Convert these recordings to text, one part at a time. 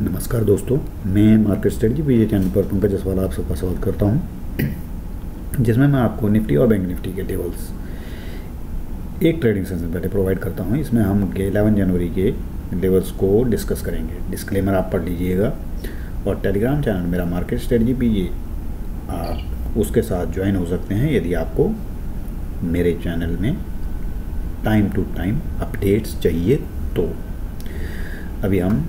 नमस्कार दोस्तों, मैं मार्केट स्ट्रेटजी पीजे चैनल पर पंकज जसवाल आप सबका स्वागत करता हूं, जिसमें मैं आपको निफ्टी और बैंक निफ्टी के लेवल्स एक ट्रेडिंग सेशन पहले प्रोवाइड करता हूं। इसमें हम 11 जनवरी के लेवल्स को डिस्कस करेंगे। डिस्क्लेमर आप पढ़ लीजिएगा और टेलीग्राम चैनल मेरा मार्केट स्ट्रेटजी पीजे आप उसके साथ ज्वाइन हो सकते हैं यदि आपको मेरे चैनल में टाइम टू टाइम अपडेट्स चाहिए। तो अभी हम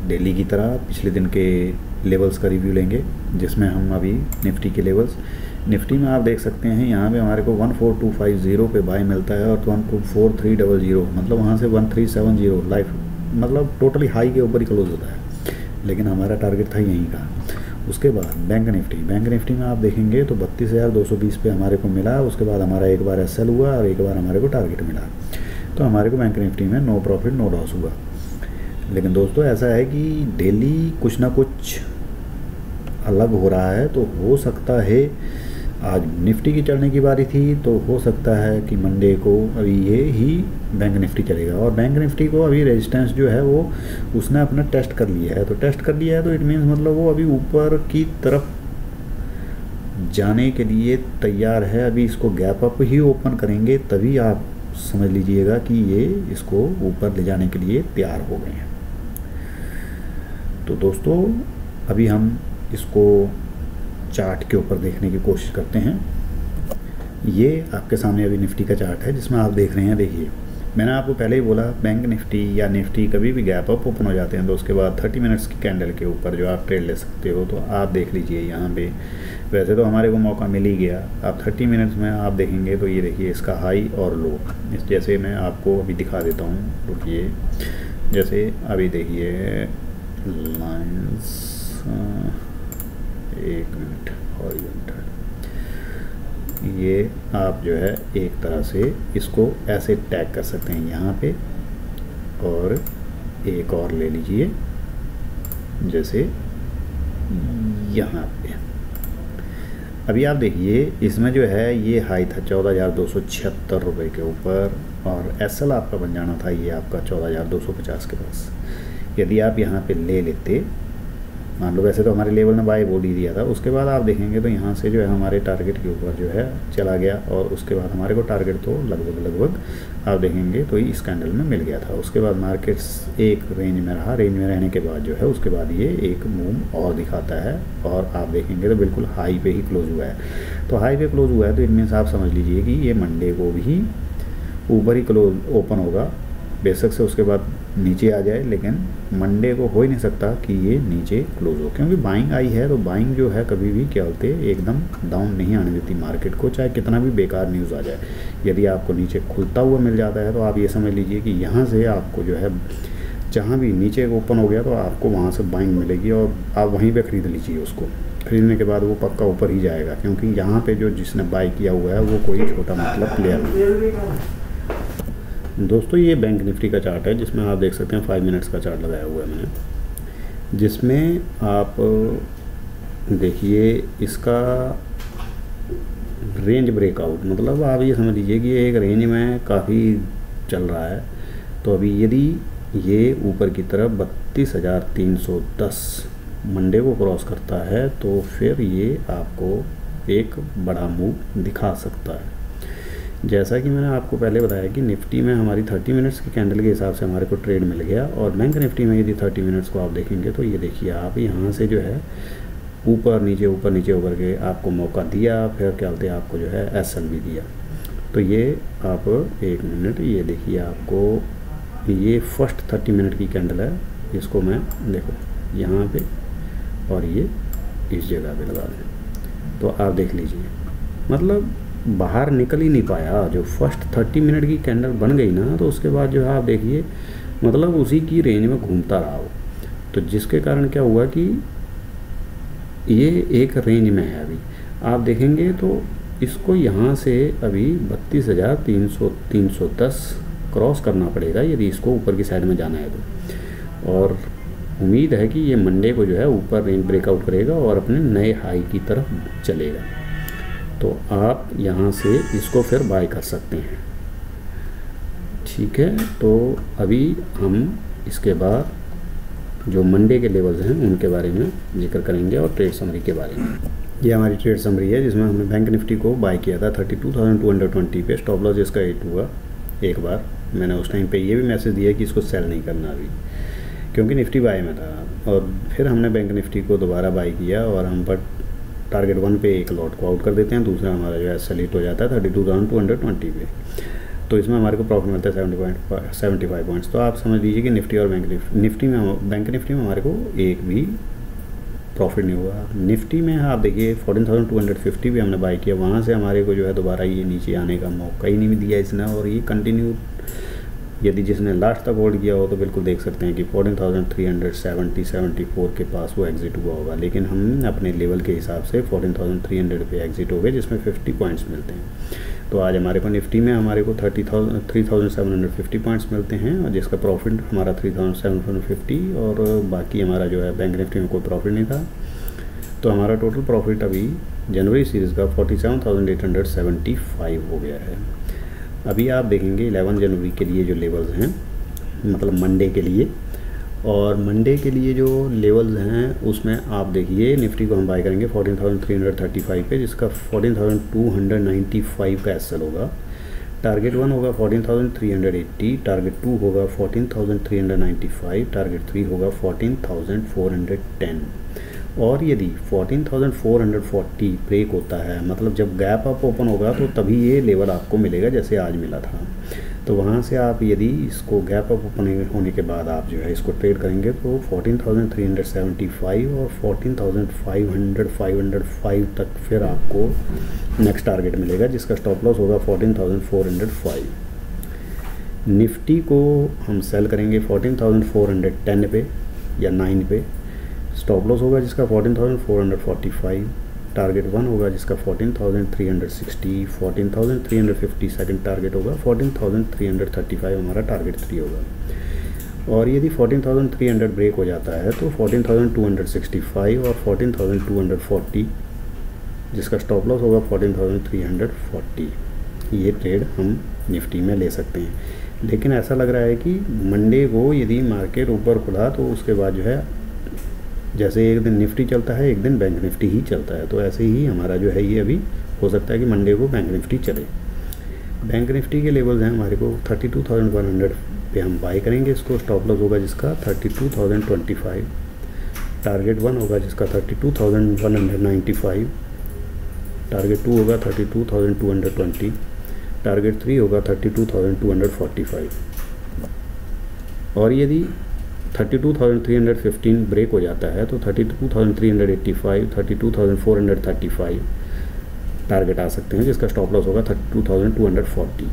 डेली की तरह पिछले दिन के लेवल्स का रिव्यू लेंगे, जिसमें हम अभी निफ्टी के लेवल्स, निफ्टी में आप देख सकते हैं यहाँ पे हमारे को 14250 पे बाय मिलता है और 14300 मतलब वहाँ से 1370 लाइफ मतलब टोटली हाई के ऊपर ही क्लोज होता है, लेकिन हमारा टारगेट था यहीं का। उसके बाद बैंक निफ्टी में आप देखेंगे तो 32,220 पे हमारे को मिला। उसके बाद हमारा एक बार एसएल हुआ और एक बार हमारे को टारगेट मिला, तो हमारे को बैंक निफ्टी में नो प्रॉफिट नो लॉस हुआ। लेकिन दोस्तों ऐसा है कि डेली कुछ ना कुछ अलग हो रहा है, तो हो सकता है आज निफ्टी की चढ़ने की बारी थी, तो हो सकता है कि मंडे को अभी ये ही बैंक निफ्टी चलेगा। और बैंक निफ्टी को अभी रेजिस्टेंस जो है वो उसने अपना टेस्ट कर लिया है, तो टेस्ट कर लिया है तो इट मीन्स मतलब वो अभी ऊपर की तरफ जाने के लिए तैयार है। अभी इसको गैप अप ही ओपन करेंगे तभी आप समझ लीजिएगा कि ये इसको ऊपर ले जाने के लिए तैयार हो गए हैं। तो दोस्तों अभी हम इसको चार्ट के ऊपर देखने की कोशिश करते हैं। ये आपके सामने अभी निफ्टी का चार्ट है जिसमें आप देख रहे हैं। देखिए, मैंने आपको पहले ही बोला बैंक निफ्टी या निफ्टी कभी भी गैप अप ओपन हो जाते हैं तो उसके बाद 30 मिनट्स की कैंडल के ऊपर जो आप ट्रेड ले सकते हो। तो आप देख लीजिए यहाँ पे वैसे तो हमारे को मौका मिल ही गया। आप 30 मिनट्स में आप देखेंगे तो ये देखिए इसका हाई और लो, इस जैसे मैं आपको अभी दिखा देता हूँ। रुकिए, जैसे अभी देखिए लाइन्स, एक मिनट, हॉरिजॉन्टल, ये आप जो है एक तरह से इसको ऐसे टैग कर सकते हैं यहाँ पे, और एक और ले लीजिए जैसे यहाँ पे। अभी आप देखिए इसमें जो है ये हाई था 14,276 रुपये के ऊपर और एसएल आपका बन जाना था ये आपका 14,250 के पास। यदि आप यहाँ पे ले लेते, मान लो वैसे तो हमारे लेवल ने बाय बोल ही दिया था, उसके बाद आप देखेंगे तो यहाँ से जो है हमारे टारगेट के ऊपर जो है चला गया और उसके बाद हमारे को टारगेट तो लगभग आप देखेंगे तो इस कैंडल में मिल गया था। उसके बाद मार्केट्स एक रेंज में रहा, रेंज में रहने के बाद जो है उसके बाद ये एक मूव और दिखाता है और आप देखेंगे तो बिल्कुल हाई पे ही क्लोज हुआ है। तो हाई पे क्लोज हुआ है तो इनमें से आप समझ लीजिए कि ये मंडे को भी ऊपर ही क्लोज ओपन होगा, बेशक से उसके बाद नीचे आ जाए, लेकिन मंडे को हो ही नहीं सकता कि ये नीचे क्लोज हो, क्योंकि बाइंग आई है। तो बाइंग जो है कभी भी क्या बोलते हैं एकदम डाउन नहीं आने देती मार्केट को, चाहे कितना भी बेकार न्यूज़ आ जाए। यदि आपको नीचे खुलता हुआ मिल जाता है तो आप ये समझ लीजिए कि यहाँ से आपको जो है जहाँ भी नीचे ओपन हो गया तो आपको वहाँ से बाइंग मिलेगी और आप वहीं पर ख़रीद लीजिए। उसको खरीदने के बाद वो पक्का ऊपर ही जाएगा, क्योंकि यहाँ पर जो जिसने बाई किया हुआ है वो कोई छोटा मतलब प्लेयर नहीं। दोस्तों ये बैंक निफ्टी का चार्ट है जिसमें आप देख सकते हैं 5 मिनट्स का चार्ट लगाया हुआ है मैंने, जिसमें आप देखिए इसका रेंज ब्रेकआउट, मतलब आप ये समझ लीजिए कि ये एक रेंज में काफ़ी चल रहा है। तो अभी यदि ये ऊपर की तरफ 32,310 मंडे को क्रॉस करता है तो फिर ये आपको एक बड़ा मूव दिखा सकता है। जैसा कि मैंने आपको पहले बताया कि निफ्टी में हमारी 30 मिनट्स की कैंडल के हिसाब से हमारे को ट्रेड मिल गया और बैंक निफ्टी में यदि 30 मिनट्स को आप देखेंगे तो ये देखिए आप यहाँ से जो है ऊपर नीचे होकर के आपको मौका दिया, फिर क्या बोलते हैं आपको जो है एसएल भी दिया। तो ये आप एक मिनट, ये देखिए आपको ये फर्स्ट 30 मिनट की कैंडल है, इसको मैं देखो यहाँ पे और ये इस जगह पे लगा दें तो आप देख लीजिए मतलब बाहर निकल ही नहीं पाया। जो फर्स्ट 30 मिनट की कैंडल बन गई ना तो उसके बाद जो है आप देखिए मतलब उसी की रेंज में घूमता रहा वो, तो जिसके कारण क्या हुआ कि ये एक रेंज में है। अभी आप देखेंगे तो इसको यहाँ से अभी 32,310 क्रॉस करना पड़ेगा यदि इसको ऊपर की साइड में जाना है तो, और उम्मीद है कि ये मंडे को जो है ऊपर रेंज ब्रेकआउट करेगा और अपने नए हाई की तरफ चलेगा। तो आप यहाँ से इसको फिर बाय कर सकते हैं, ठीक है। तो अभी हम इसके बाद जो मंडे के लेवल्स हैं उनके बारे में जिक्र करेंगे और ट्रेड समरी के बारे में। ये हमारी ट्रेड समरी है जिसमें हमने बैंक निफ्टी को बाय किया था 32,220 पे। स्टॉप लॉस इसका 8 हुआ एक बार। मैंने उस टाइम पे ये भी मैसेज दिया कि इसको सेल नहीं करना अभी, क्योंकि निफ्टी बाय में था। और फिर हमने बैंक निफ्टी को दोबारा बाय किया और हम पर टारगेट 1 पे एक लॉट को आउट कर देते हैं, दूसरा हमारा जो है सेलिट हो जाता है 32,220 पे। तो इसमें हमारे को प्रॉफिट मिलता है 75 पॉइंट्स। तो आप समझ लीजिए कि निफ्टी और बैंक निफ्टी में हमारे को एक भी प्रॉफिट नहीं हुआ। निफ्टी में आप देखिए 14,250 भी हमने बाय किया, वहाँ से हमारे को जो है दोबारा ये नीचे आने का मौका ही नहीं दिया इसने। और ये कंटिन्यू, यदि जिसने लास्ट तक होल्ड किया हो तो बिल्कुल देख सकते हैं कि 14,374 के पास वो एग्जिट हुआ होगा। लेकिन हम अपने लेवल के हिसाब से 14,300 पे एग्जिट हो गए, जिसमें 50 पॉइंट्स मिलते हैं। तो आज हमारे को निफ्टी में हमारे को 3,750 पॉइंट्स मिलते हैं, और जिसका प्रॉफिट हमारा 3,750, और बाकी हमारा जो है बैंक निफ्टी में कोई प्रॉफिट नहीं था। तो हमारा टोटल प्रॉफिट अभी जनवरी सीरीज़ का 47,875 हो गया है। अभी आप देखेंगे 11 जनवरी के लिए जो लेवल्स हैं, मतलब मंडे के लिए, और मंडे के लिए जो लेवल्स हैं उसमें आप देखिए निफ्टी को हम बाय करेंगे 14,335 पे, जिसका 14,295 का एसएल होगा। टारगेट 1 होगा 14,380, टारगेट 2 होगा 14,395, टारगेट 3 होगा 14,410। और यदि 14,440 ब्रेक होता है, मतलब जब गैप अप ओपन होगा तो तभी ये लेवल आपको मिलेगा जैसे आज मिला था। तो वहाँ से आप यदि इसको गैप अप ओपन होने के बाद आप जो है इसको ट्रेड करेंगे तो 14,375 और 14,505 तक फिर आपको नेक्स्ट टारगेट मिलेगा, जिसका स्टॉप लॉस होगा 14,405। निफ्टी को हम सेल करेंगे 14,410 पे या 9 पे। स्टॉप लॉस होगा जिसका 14,445, टारगेट 1 होगा जिसका 14,360, 14,350 सेकंड टारगेट होगा, 14,335 हमारा टारगेट 3 होगा। और यदि 14,300 ब्रेक हो जाता है तो 14,265 और 14,240, जिसका स्टॉप लॉस होगा 14,340। ये ट्रेड हम निफ्टी में ले सकते हैं। लेकिन ऐसा लग रहा है कि मंडे को यदि मार्केट ऊपर खुला तो उसके बाद जो है, जैसे एक दिन निफ्टी चलता है एक दिन बैंक निफ्टी ही चलता है, तो ऐसे ही हमारा जो है ये अभी हो सकता है कि मंडे को बैंक निफ्टी चले। बैंक निफ्टी के लेवल्स हैं हमारे को 32,100 पे हम बाय करेंगे इसको। स्टॉप लॉस होगा जिसका 32,025, टारगेट 1 होगा जिसका 32,195, टारगेट 2 होगा 32,220, टारगेट 3 होगा 32,245। और यदि 32,315 ब्रेक हो जाता है तो 32,385, 32,435 टारगेट आ सकते हैं, जिसका स्टॉप लॉस होगा 32,240।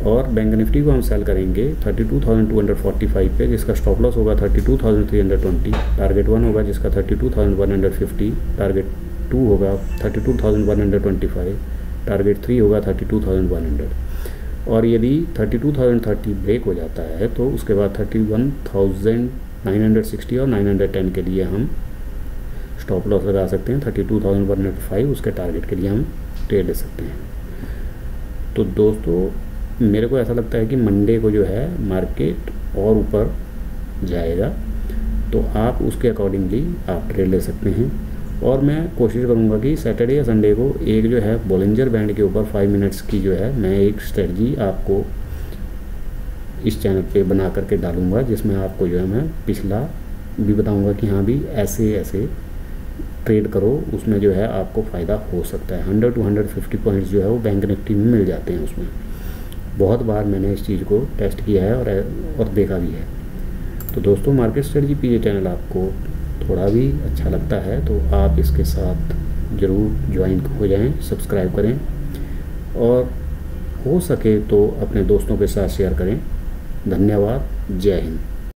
और बैंक निफ्टी को हम सेल करेंगे 32,245 पे, जिसका स्टॉप लॉस होगा 32,320, टारगेट 1 होगा जिसका 32,150, टारगेट 2 होगा 32,125, टारगेट 3 होगा 32,100। और यदि 32,030 ब्रेक हो जाता है तो उसके बाद 31,960 और 910 के लिए हम स्टॉप लॉस लगा सकते हैं। 32,105 उसके टारगेट के लिए हम ट्रेड ले सकते हैं। तो दोस्तों मेरे को ऐसा लगता है कि मंडे को जो है मार्केट और ऊपर जाएगा, तो आप उसके अकॉर्डिंगली आप ट्रेड ले सकते हैं। और मैं कोशिश करूंगा कि सैटरडे या संडे को एक जो है बोलिंजर बैंड के ऊपर 5 मिनट्स की जो है मैं एक स्ट्रेटजी आपको इस चैनल पे बना करके डालूंगा, जिसमें आपको जो है मैं पिछला भी बताऊंगा कि हाँ भी ऐसे ऐसे ट्रेड करो, उसमें जो है आपको फ़ायदा हो सकता है। 100 to 150 पॉइंट्स जो है वो बैंक निफ्टी में मिल जाते हैं। उसमें बहुत बार मैंने इस चीज़ को टेस्ट किया है और देखा भी है। तो दोस्तों मार्केट स्ट्रेटजी पे ये चैनल आपको थोड़ा भी अच्छा लगता है तो आप इसके साथ ज़रूर ज्वाइन हो जाएं, सब्सक्राइब करें, और हो सके तो अपने दोस्तों के साथ शेयर करें। धन्यवाद। जय हिंद।